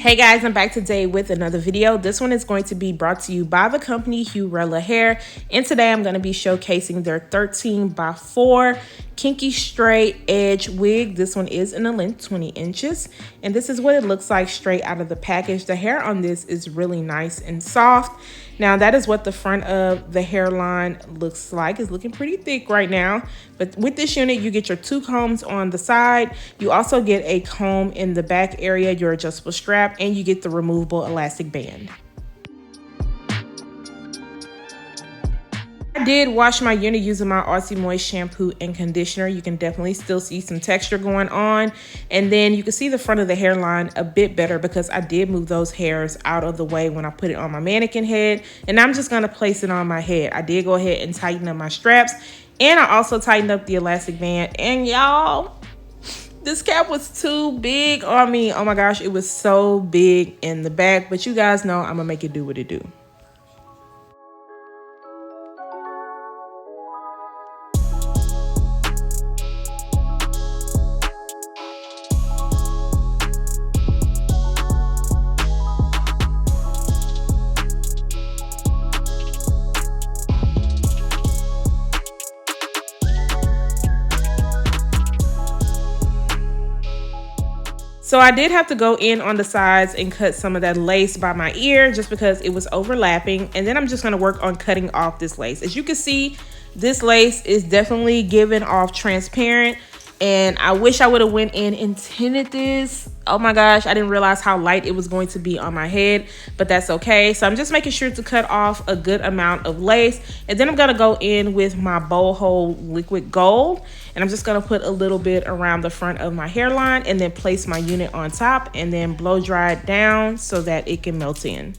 Hey guys, I'm back today with another video. This one is going to be brought to you by the company Hurela Hair, and today I'm going to be showcasing their 13x4 kinky straight edge wig. This one is in a length 20 inches, and this is what it looks like straight out of the package. The hair on this is really nice and soft. Now that is what the front of the hairline looks like. It's looking pretty thick right now, but with this unit you get your 2 combs on the side. You also get a comb in the back area, your adjustable strap, and you get the removable elastic band. I did wash my unit using my Aussie Moist shampoo and conditioner. You can definitely still see some texture going on, and then you can see the front of the hairline a bit better because I did move those hairs out of the way when I put it on my mannequin head, and I'm just going to place it on my head. I did go ahead and tighten up my straps, and I also tightened up the elastic band. And y'all, this cap was too big on me. Oh my gosh, it was so big in the back, but you guys know I'm gonna make it do what it do. So I did have to go in on the sides and cut some of that lace by my ear just because it was overlapping. And then I'm just going to work on cutting off this lace. As you can see, this lace is definitely giving off transparent. And I wish I would have went in and tinted this. Oh my gosh, I didn't realize how light it was going to be on my head, but that's okay. So I'm just making sure to cut off a good amount of lace. And then I'm gonna go in with my bow hold liquid gold. And I'm just gonna put a little bit around the front of my hairline and then place my unit on top and then blow dry it down so that it can melt in.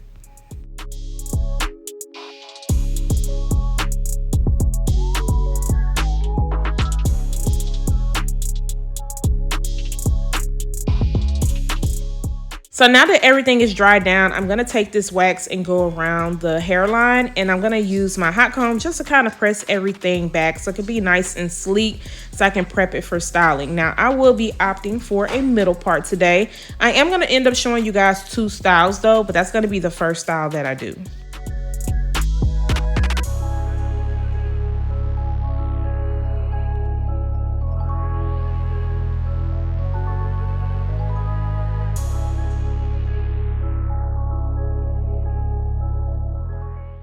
So now that everything is dried down, I'm gonna take this wax and go around the hairline, and I'm gonna use my hot comb just to kind of press everything back so it can be nice and sleek so I can prep it for styling. Now I will be opting for a middle part today. I am gonna end up showing you guys 2 styles though, but that's gonna be the first style that I do.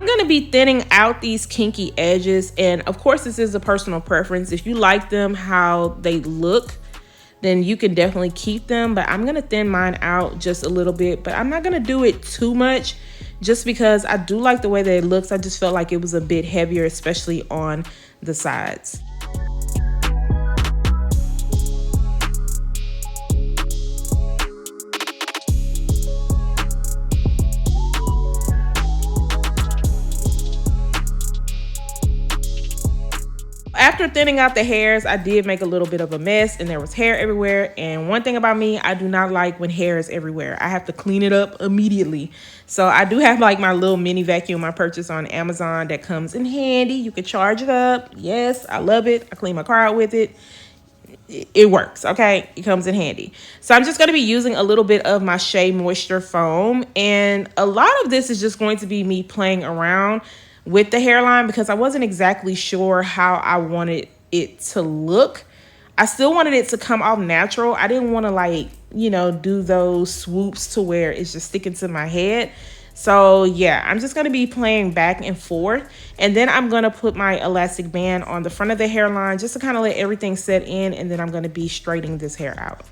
Going to be thinning out these kinky edges, and of course this is a personal preference. If you like them how they look, then you can definitely keep them, but I'm going to thin mine out just a little bit, but I'm not going to do it too much just because I do like the way that it looks. I just felt like it was a bit heavier, especially on the sides. After thinning out the hairs, I did make a little bit of a mess and there was hair everywhere. And one thing about me, I do not like when hair is everywhere. I have to clean it up immediately. So I do have like my little mini vacuum I purchased on Amazon that comes in handy. You can charge it up. Yes, I love it. I clean my car out with it. It works, okay? It comes in handy. So I'm just going to be using a little bit of my Shea Moisture Foam. And a lot of this is just going to be me playing around with the hairline because I wasn't exactly sure how I wanted it to look. I still wanted it to come off natural. I didn't want to, like, you know, do those swoops to where it's just sticking to my head. So yeah, I'm just going to be playing back and forth, and then I'm going to put my elastic band on the front of the hairline just to kind of let everything set in, and then I'm going to be straightening this hair out.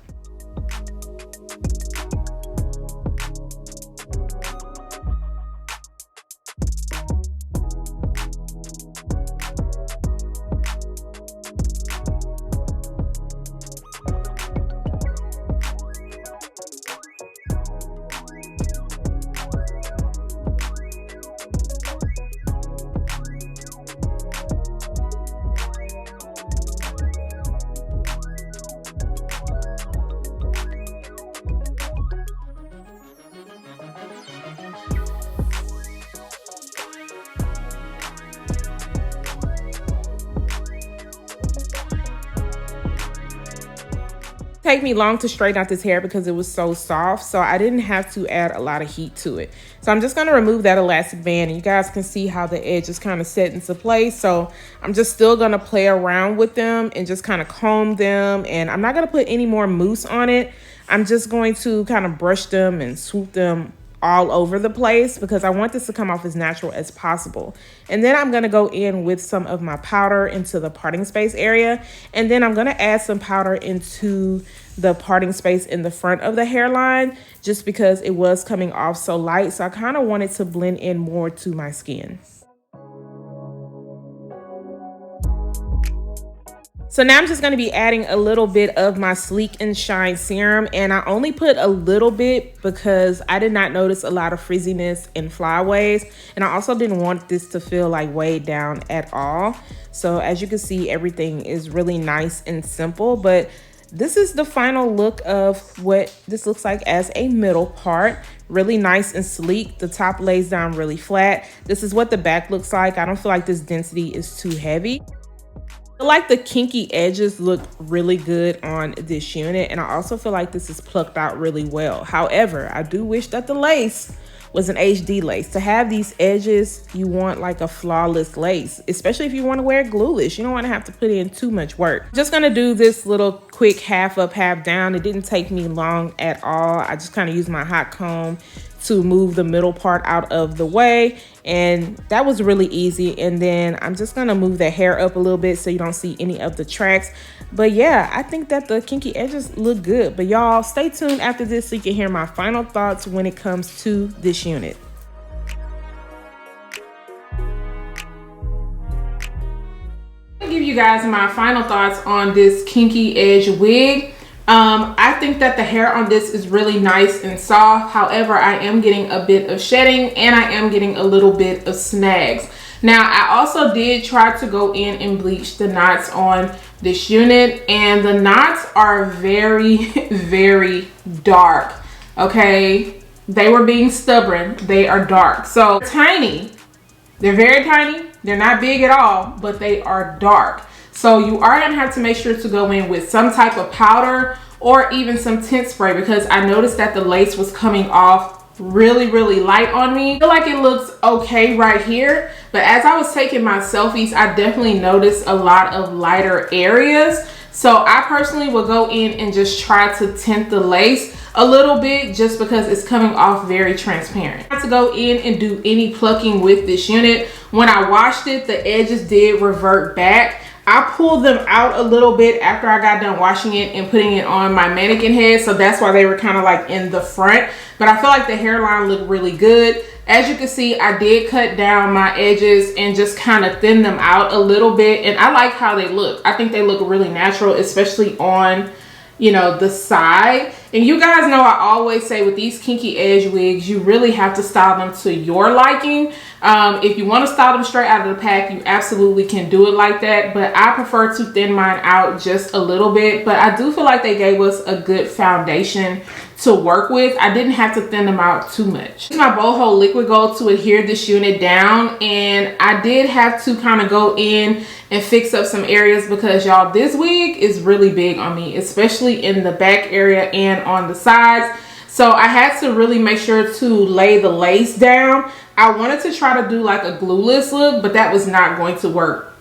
Take me long to straighten out this hair because it was so soft, so I didn't have to add a lot of heat to it. So I'm just going to remove that elastic band, and you guys can see how the edge is kind of set into place. So I'm just still going to play around with them and just kind of comb them, and I'm not going to put any more mousse on it. I'm just going to kind of brush them and swoop them all over the place because I want this to come off as natural as possible. And then I'm going to go in with some of my powder into the parting space area, and then I'm going to add some powder into the parting space in the front of the hairline just because it was coming off so light, so I kind of wanted to blend in more to my skin. So now I'm just going to be adding a little bit of my Sleek and Shine serum, and I only put a little bit because I did not notice a lot of frizziness and flyaways, and I also didn't want this to feel like weighed down at all. So as you can see, everything is really nice and simple, but this is the final look of what this looks like as a middle part. Really nice and sleek. The top lays down really flat. This is what the back looks like. I don't feel like this density is too heavy. I feel like the kinky edges look really good on this unit, and I also feel like this is plucked out really well. However, I do wish that the lace was an HD lace. To have these edges, you want like a flawless lace, especially if you want to wear it glueless. You don't want to have to put in too much work. Just gonna do this little quick half up, half down. It didn't take me long at all. I just kind of used my hot comb to move the middle part out of the way, and that was really easy. And then I'm just gonna move the hair up a little bit so you don't see any of the tracks. But yeah, I think that the kinky edges look good. But y'all stay tuned after this so you can hear my final thoughts when it comes to this unit. I'll give you guys my final thoughts on this kinky edge wig. I think that the hair on this is really nice and soft. However, I am getting a bit of shedding and I am getting a little bit of snags. Now, I also did try to go in and bleach the knots on this unit, and the knots are very, very dark. Okay, they were being stubborn. They are dark. So tiny. They're very tiny. They're not big at all, but they are dark. So you are going to have to make sure to go in with some type of powder or even some tint spray, because I noticed that the lace was coming off really, really light on me. I feel like it looks okay right here, but as I was taking my selfies, I definitely noticed a lot of lighter areas. So I personally will go in and just try to tint the lace a little bit just because it's coming off very transparent. I had to go in and do any plucking with this unit. When I washed it, the edges did revert back. I pulled them out a little bit after I got done washing it and putting it on my mannequin head, so that's why they were kind of like in the front. But I feel like the hairline looked really good. As you can see, I did cut down my edges and just kind of thin them out a little bit, and I like how they look. I think they look really natural, especially on, you know, the side. And you guys know I always say with these kinky edge wigs, you really have to style them to your liking. If you want to style them straight out of the pack, you absolutely can do it like that, but I prefer to thin mine out just a little bit. But I do feel like they gave us a good foundation to work with. I didn't have to thin them out too much. My boho liquid gold to adhere this unit down, and I did have to kind of go in and fix up some areas because y'all, this wig is really big on me, especially in the back area and on the sides. So I had to really make sure to lay the lace down. I wanted to try to do like a glueless look, but that was not going to work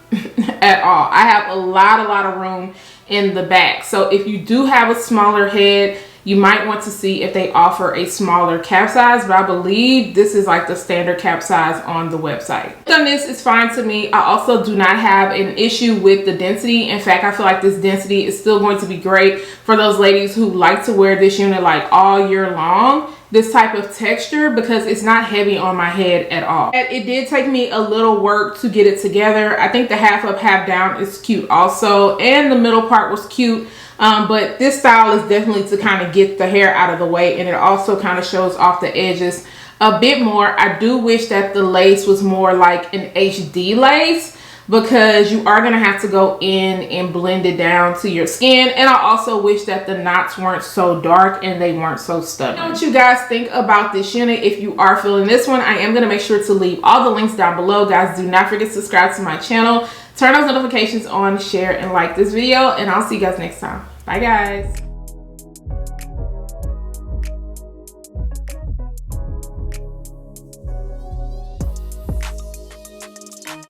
at all. I have a lot of room in the back. So if you do have a smaller head, you might want to see if they offer a smaller cap size, but I believe this is like the standard cap size on the website. On this is fine to me. I also do not have an issue with the density. In fact, I feel like this density is still going to be great for those ladies who like to wear this unit like all year long. This type of texture, because it's not heavy on my head at all. It did take me a little work to get it together. I think the half up, half down is cute also, and the middle part was cute. But this style is definitely to kind of get the hair out of the way, and it also kind of shows off the edges a bit more. I do wish that the lace was more like an HD lace, because you are going to have to go in and blend it down to your skin. And I also wish that the knots weren't so dark and they weren't so stubborn. What you guys think about this unit? If you are feeling this one, I am going to make sure to leave all the links down below. Guys, do not forget to subscribe to my channel, turn those notifications on, share and like this video, and I'll see you guys next time. Bye guys.